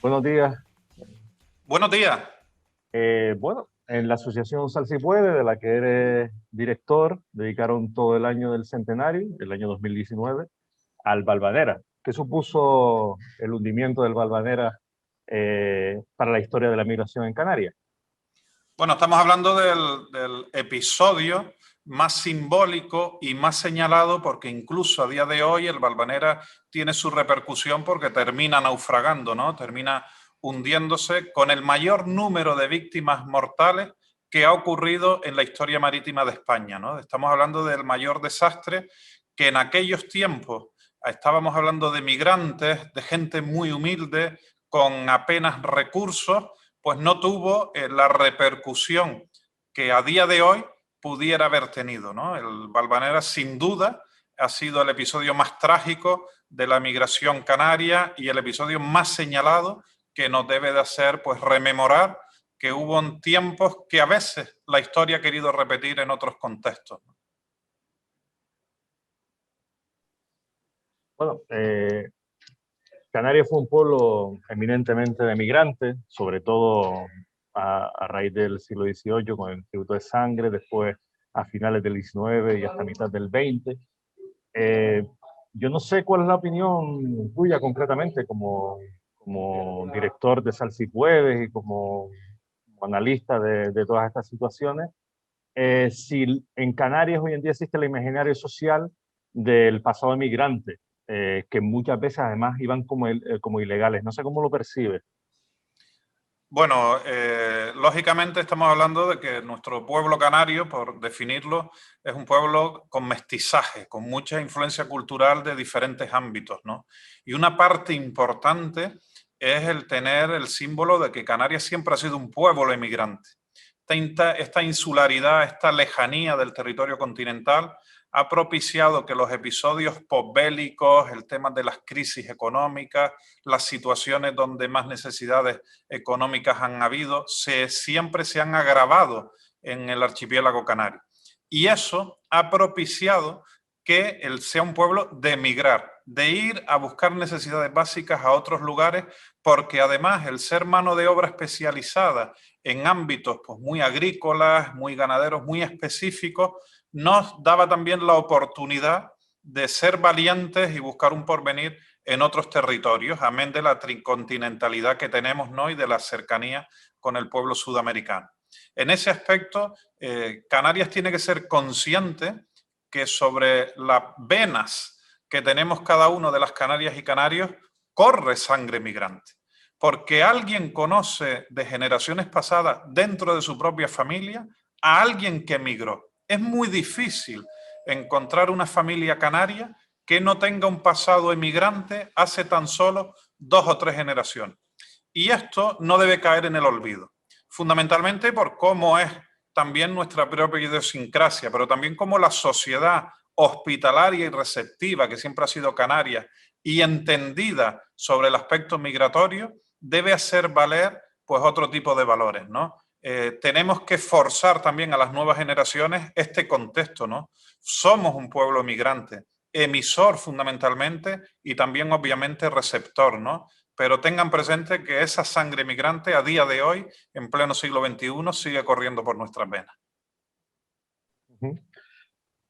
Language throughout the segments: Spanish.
Buenos días. Buenos días. Bueno, en la Asociación Sal Si Puede, de la que eres director, dedicaron todo el año del centenario, el año 2019, al Valvanera. ¿Qué supuso el hundimiento del Valvanera para la historia de la migración en Canarias? Bueno, estamos hablando del episodio más simbólico y más señalado porque incluso a día de hoy el Valvanera tiene su repercusión porque termina naufragando, ¿no? Termina hundiéndose con el mayor número de víctimas mortales que ha ocurrido en la historia marítima de España, ¿no? Estamos hablando del mayor desastre que en aquellos tiempos estábamos hablando de migrantes, de gente muy humilde, con apenas recursos, pues no tuvo la repercusión que a día de hoy pudiera haber tenido, ¿no? El Valvanera, sin duda, ha sido el episodio más trágico de la migración canaria y el episodio más señalado que nos debe de hacer, pues, rememorar que hubo tiempos que a veces la historia ha querido repetir en otros contextos. Bueno, Canarias fue un pueblo eminentemente de migrantes, sobre todo a raíz del siglo XVIII con el Tributo de Sangre, después a finales del XIX y hasta mitad del XX. Yo no sé cuál es la opinión tuya concretamente como director de Sal Si Puedes y como analista de todas estas situaciones. Si en Canarias hoy en día existe el imaginario social del pasado migrante, que muchas veces además iban como ilegales. No sé cómo lo percibes. Bueno, lógicamente estamos hablando de que nuestro pueblo canario, por definirlo, es un pueblo con mestizaje, con mucha influencia cultural de diferentes ámbitos, ¿no? Y una parte importante es el tener el símbolo de que Canarias siempre ha sido un pueblo emigrante. Esta insularidad, esta lejanía del territorio continental ha propiciado que los episodios posbélicos, el tema de las crisis económicas, las situaciones donde más necesidades económicas han habido, siempre se han agravado en el archipiélago canario. Y eso ha propiciado que él sea un pueblo de emigrar, de ir a buscar necesidades básicas a otros lugares, porque además el ser mano de obra especializada en ámbitos pues, muy agrícolas, muy ganaderos, muy específicos, nos daba también la oportunidad de ser valientes y buscar un porvenir en otros territorios, amén de la tricontinentalidad que tenemos, ¿no? Y de la cercanía con el pueblo sudamericano. En ese aspecto, Canarias tiene que ser consciente que sobre las venas que tenemos cada uno de las canarias y canarios corre sangre migrante. Porque alguien conoce de generaciones pasadas dentro de su propia familia a alguien que emigró. Es muy difícil encontrar una familia canaria que no tenga un pasado emigrante hace tan solo 2 o 3 generaciones. Y esto no debe caer en el olvido, fundamentalmente por cómo es también nuestra propia idiosincrasia, pero también como la sociedad hospitalaria y receptiva que siempre ha sido canaria y entendida sobre el aspecto migratorio, debe hacer valer pues otro tipo de valores, ¿no? Tenemos que forzar también a las nuevas generaciones este contexto, ¿no? Somos un pueblo migrante, emisor fundamentalmente y también obviamente receptor, ¿no? Pero tengan presente que esa sangre migrante a día de hoy, en pleno siglo XXI, sigue corriendo por nuestras venas.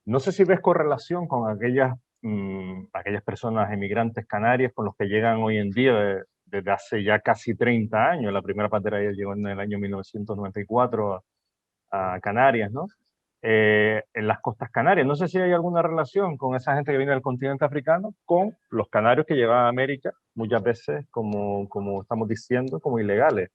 No sé si ves correlación con aquellas personas emigrantes canarias con los que llegan hoy en día desde hace ya casi 30 años. La primera pantera ya llegó en el año 1994 a Canarias, ¿no? En las costas canarias. No sé si hay alguna relación con esa gente que viene del continente africano con los canarios que llevan a América, muchas veces, como estamos diciendo, como ilegales.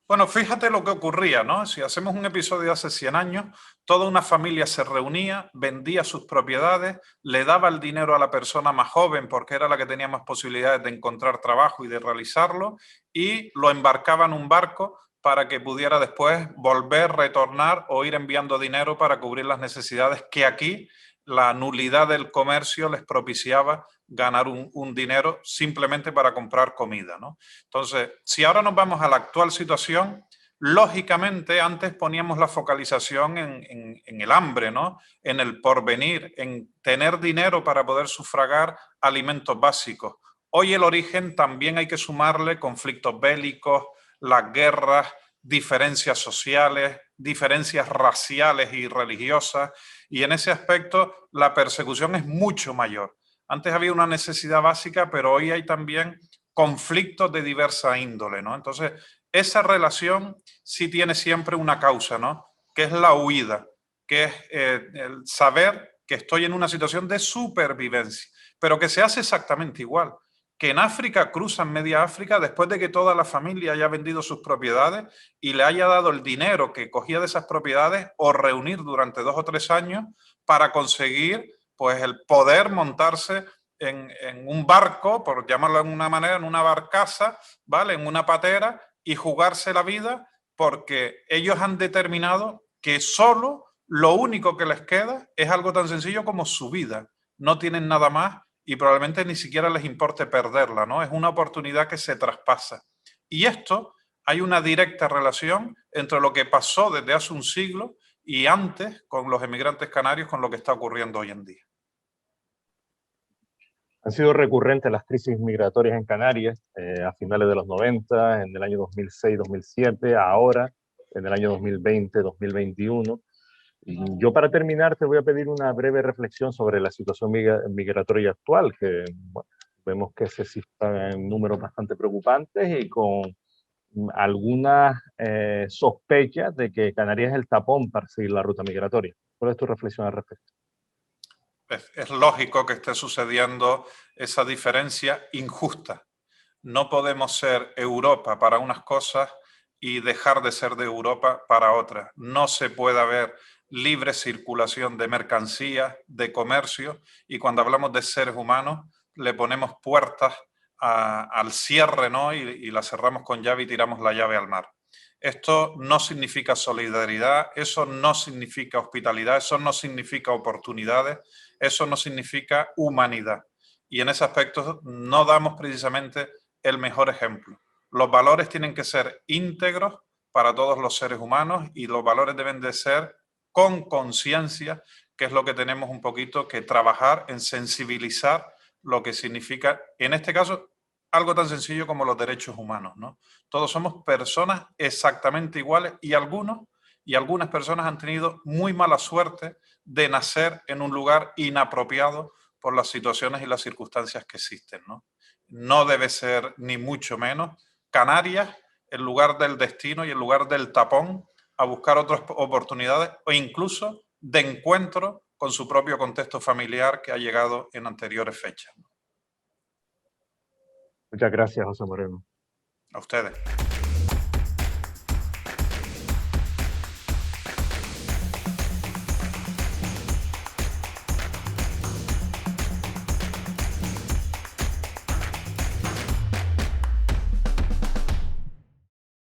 Bueno, fíjate lo que ocurría, ¿no? Si hacemos un episodio de hace 100 años, toda una familia se reunía, vendía sus propiedades, le daba el dinero a la persona más joven porque era la que tenía más posibilidades de encontrar trabajo y de realizarlo, y lo embarcaba en un barco para que pudiera después volver, retornar o ir enviando dinero para cubrir las necesidades que aquí la nulidad del comercio les propiciaba ganar un dinero simplemente para comprar comida, ¿no? Entonces, si ahora nos vamos a la actual situación, lógicamente antes poníamos la focalización en el hambre, ¿no? En el porvenir, en tener dinero para poder sufragar alimentos básicos. Hoy el origen también hay que sumarle conflictos bélicos, las guerras, diferencias sociales, diferencias raciales y religiosas, y en ese aspecto la persecución es mucho mayor. Antes había una necesidad básica, pero hoy hay también conflictos de diversa índole, ¿no? Entonces, esa relación sí tiene siempre una causa, ¿no? Que es la huida, que es el saber que estoy en una situación de supervivencia, pero que se hace exactamente igual. Que en África cruzan media África después de que toda la familia haya vendido sus propiedades y le haya dado el dinero que cogía de esas propiedades o reunir durante 2 o 3 años para conseguir pues el poder montarse en un barco, por llamarlo de una manera, en una barcaza, ¿vale? En una patera y jugarse la vida porque ellos han determinado que solo lo único que les queda es algo tan sencillo como su vida. No tienen nada más y probablemente ni siquiera les importe perderla, ¿no? Es una oportunidad que se traspasa. Y esto, hay una directa relación entre lo que pasó desde hace un siglo y antes con los emigrantes canarios con lo que está ocurriendo hoy en día. Han sido recurrentes las crisis migratorias en Canarias a finales de los 90, en el año 2006-2007, ahora en el año 2020-2021. Yo para terminar te voy a pedir una breve reflexión sobre la situación migratoria actual, que bueno, vemos que se cifran en números bastante preocupantes y con algunas sospechas de que Canarias es el tapón para seguir la ruta migratoria. ¿Cuál es tu reflexión al respecto? Es lógico que esté sucediendo esa diferencia injusta. No podemos ser Europa para unas cosas y dejar de ser de Europa para otras. No se puede haber libre circulación de mercancías, de comercio, y cuando hablamos de seres humanos le ponemos puertas al cierre, ¿no? y la cerramos con llave y tiramos la llave al mar. Esto no significa solidaridad, eso no significa hospitalidad, eso no significa oportunidades, eso no significa humanidad. Y en ese aspecto no damos precisamente el mejor ejemplo. Los valores tienen que ser íntegros para todos los seres humanos y los valores deben de ser con conciencia, que es lo que tenemos un poquito que trabajar en sensibilizar lo que significa, en este caso, algo tan sencillo como los derechos humanos, ¿no? Todos somos personas exactamente iguales y algunas personas han tenido muy mala suerte de nacer en un lugar inapropiado por las situaciones y las circunstancias que existen, ¿no? No debe ser ni mucho menos Canarias el lugar del destino y el lugar del tapón a buscar otras oportunidades o incluso de encuentro con su propio contexto familiar que ha llegado en anteriores fechas. Muchas gracias, José Moreno. A ustedes.